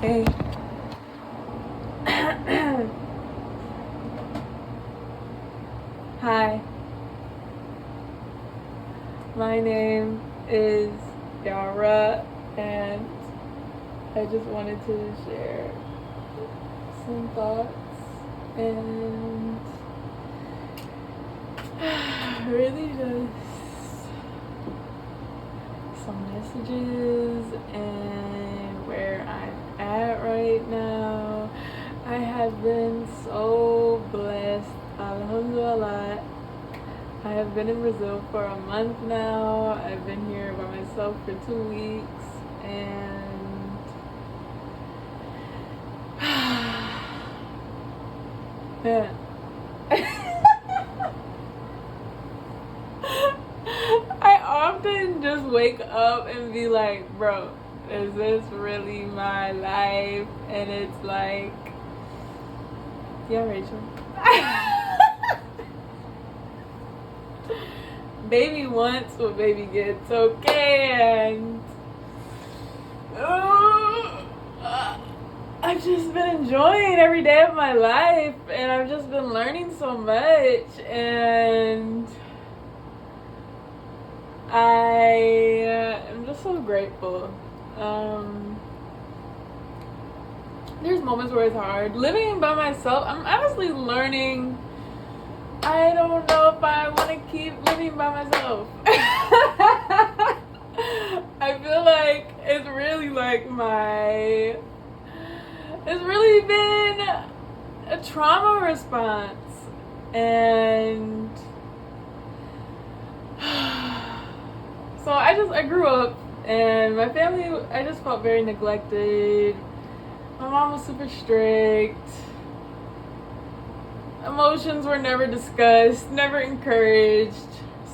Hey. Hi. My name is Yara, and I just wanted to share some thoughts and really just some messages and where I'm at right now. I have been so blessed. Alhamdulillah. I have been in Brazil for a month now. I've been here by myself for 2 weeks, and man. I often just wake up and be like, bro, is this really my life? And it's like, yeah, Rachel. Baby wants what baby gets, okay? And I've just been enjoying every day of my life, and I've just been learning so much, and I am just so grateful. There's moments where it's hard. Living by myself, I'm honestly learning. I don't know if I want to keep living by myself. I feel like it's really like it's really been a trauma response. And so I grew up, and my family, I just felt very neglected. My mom was super strict. Emotions were never discussed, never encouraged.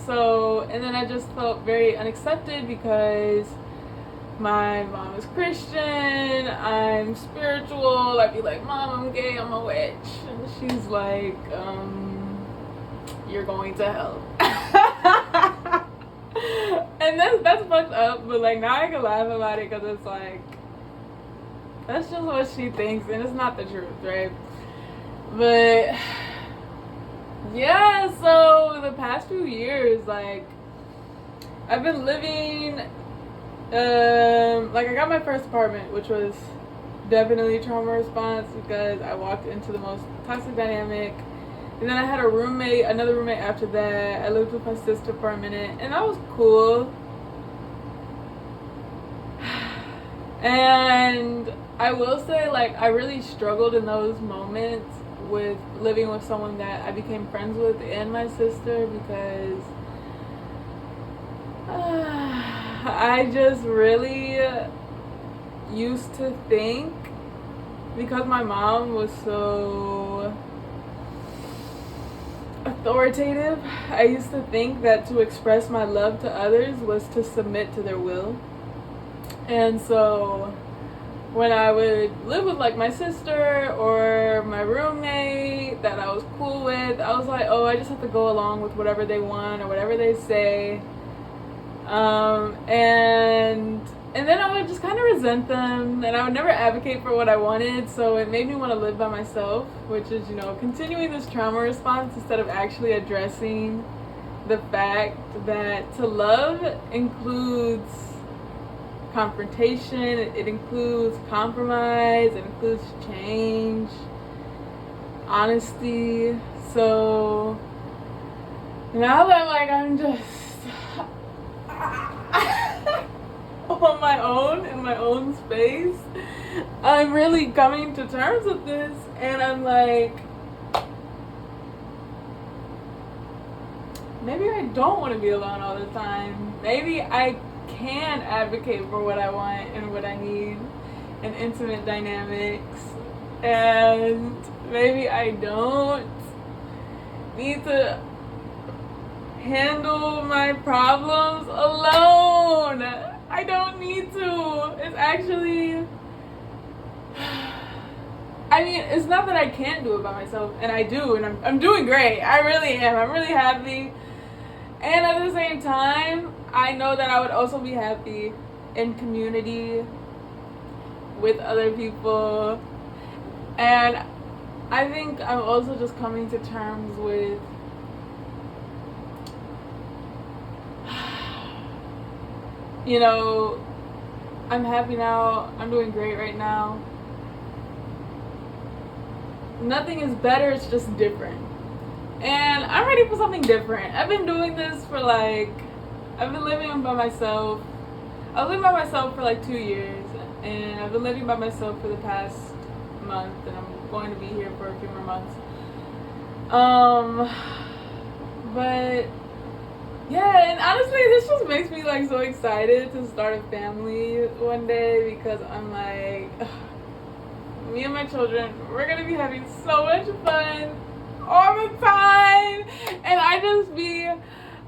So, and then I just felt very unaccepted because my mom is Christian, I'm spiritual. I'd be like, Mom, I'm gay, I'm a witch. And she's like, you're going to hell. And that's fucked up, but like now I can laugh about it because it's like, that's just what she thinks, and it's not the truth, right? But yeah, so the past few years, like, I've been living, like, I got my first apartment, which was definitely trauma response because I walked into the most toxic dynamic. And then I had another roommate after that. I lived with my sister for a minute, and that was cool. And I will say, like, I really struggled in those moments with living with someone that I became friends with and my sister because I just really used to think, because my mom was so authoritative, I used to think that to express my love to others was to submit to their will. And so when I would live with like my sister or my roommate that I was cool with, I was like, oh, I just have to go along with whatever they want or whatever they say. And then I would just kind of resent them, and I would never advocate for what I wanted, so it made me want to live by myself, which is, continuing this trauma response instead of actually addressing the fact that to love includes confrontation, it includes compromise, it includes change, honesty. So now that I'm just on my own in my own space, I'm really coming to terms with this, and I'm like, maybe I don't want to be alone all the time. Maybe I can advocate for what I want and what I need in intimate dynamics, and maybe I don't need to handle my problems alone. I don't need to. It's actually, I mean, it's not that I can't do it by myself, and I do, and I'm doing great. I really am. I'm really happy. And at the same time, I know that I would also be happy in community with other people. And I think I'm also just coming to terms with you know, I'm happy now. I'm doing great right now. Nothing is better, it's just different. And I'm ready for something different. I've been doing this for I've been living by myself. I was living by myself for 2 years, and I've been living by myself for the past month, and I'm going to be here for a few more months. But yeah, and honestly, this just makes me so excited to start a family one day, because I'm me and my children, we're gonna be having so much fun all the time. And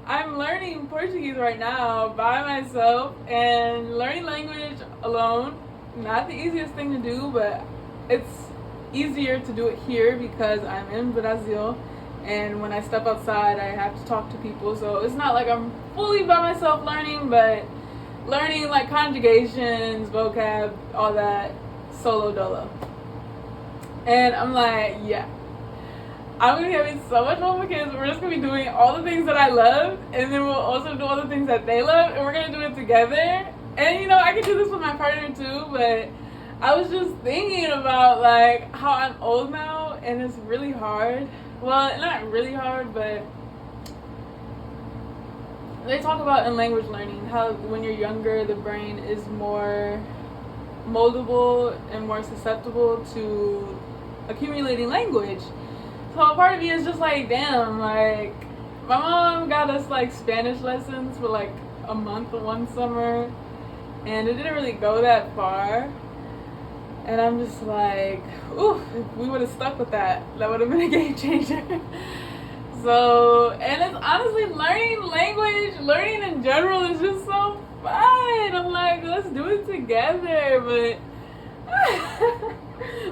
I'm learning Portuguese right now by myself, and learning language alone, not the easiest thing to do, but it's easier to do it here because I'm in Brazil, and when I step outside I have to talk to people, so it's not like I'm fully by myself learning, but learning conjugations, vocab, all that, solo dolo. And I'm yeah, I'm gonna be having so much fun with kids. We're just gonna be doing all the things that I love, and then we'll also do all the things that they love, and we're gonna do it together. And I can do this with my partner too, but I was just thinking about how I'm old now, and it's really hard. Well, not really hard, but they talk about in language learning how when you're younger, the brain is more moldable and more susceptible to accumulating language. So a part of me is just damn, my mom got us Spanish lessons for a month one summer, and it didn't really go that far. And I'm just ooh, if we would have stuck with that, that would have been a game changer. So, and it's honestly, learning in general is just so fun. I'm let's do it together. But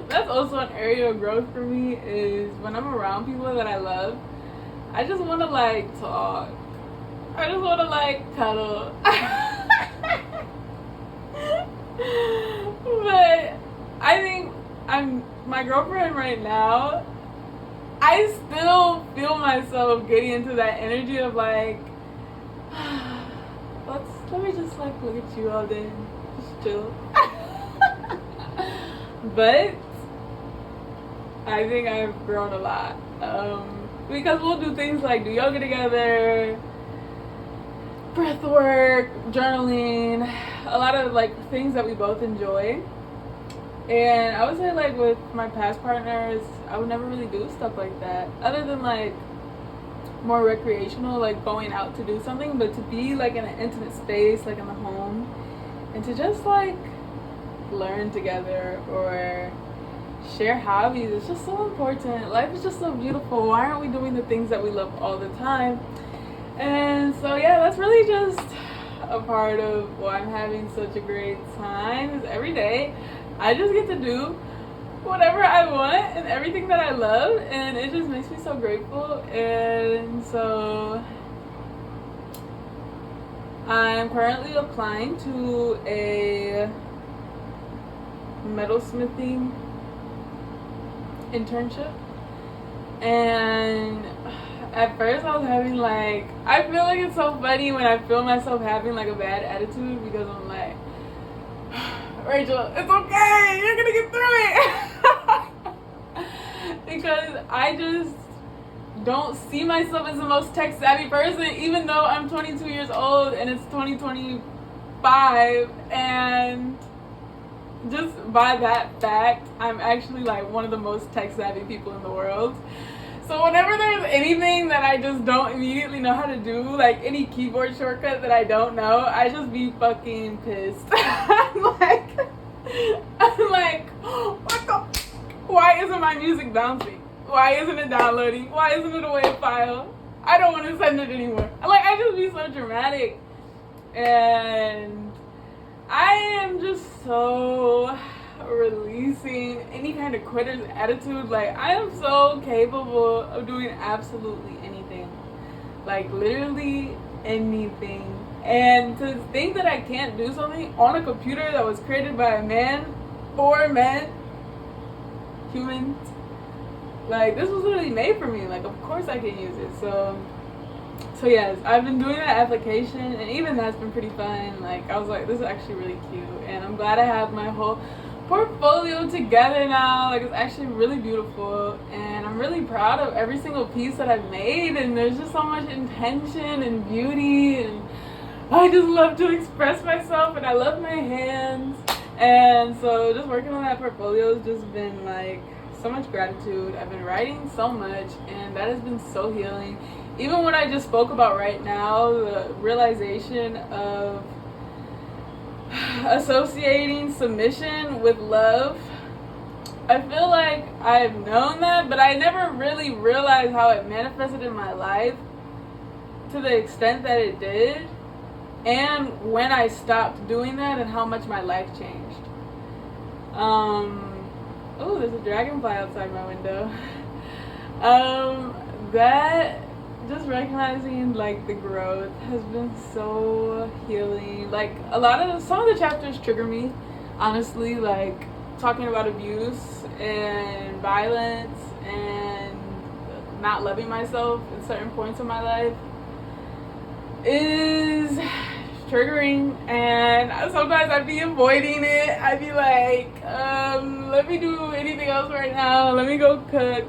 that's also an area of growth for me, is when I'm around people that I love, I just want to talk. I just want to cuddle. But I think my girlfriend right now, I still feel myself getting into that energy of let me just look at you all day, just chill. But I think I've grown a lot, because we'll do things do yoga together, breath work, journaling, a lot of things that we both enjoy. And I would say with my past partners, I would never really do stuff like that, other than more recreational, going out to do something. But to be in an intimate space, in the home, and to just learn together or share hobbies, it's just so important. Life is just so beautiful. Why aren't we doing the things that we love all the time? And so yeah, that's really just a part of why I'm having such a great time, is every day I just get to do whatever I want and everything that I love, and it just makes me so grateful. And so I'm currently applying to a metalsmithing internship, and at first I was having I feel it's so funny when I feel myself having a bad attitude, because I'm Rachel, it's okay, you're gonna get through it. Because I just don't see myself as the most tech savvy person, even though I'm 22 years old and it's 2025, and just by that fact, I'm actually one of the most tech savvy people in the world. So whenever there's anything that I just don't immediately know how to do, any keyboard shortcut that I don't know, I just be fucking pissed. I'm what the? Why isn't my music bouncing? Why isn't it downloading? Why isn't it a WAV file? I don't want to send it anymore. I just be so dramatic. And I am just so releasing any kind of quitter's attitude. I am so capable of doing absolutely anything, literally anything. And to think that I can't do something on a computer that was created by a man for men, humans. Like, this was literally made for me. Like, of course I can use it. So yes, I've been doing that application, and even that's been pretty fun. Like, I was like, this is actually really cute, and I'm glad I have my whole portfolio together now. Like, it's actually really beautiful, and I'm really proud of every single piece that I've made, and there's just so much intention and beauty, and I just love to express myself, and I love my hands. And so just working on that portfolio has just been like so much gratitude. I've been writing so much, and that has been so healing. Even what I just spoke about right now, the realization of associating submission with love, I feel like I've known that, but I never really realized how it manifested in my life to the extent that it did, and when I stopped doing that and how much my life changed. Oh, there's a dragonfly outside my window. That just recognizing like the growth has been so healing. Like some of the chapters trigger me, honestly, like talking about abuse and violence and not loving myself at certain points in my life is triggering, and sometimes I'd be avoiding it. I'd be like, let me do anything else right now. Let me go cook.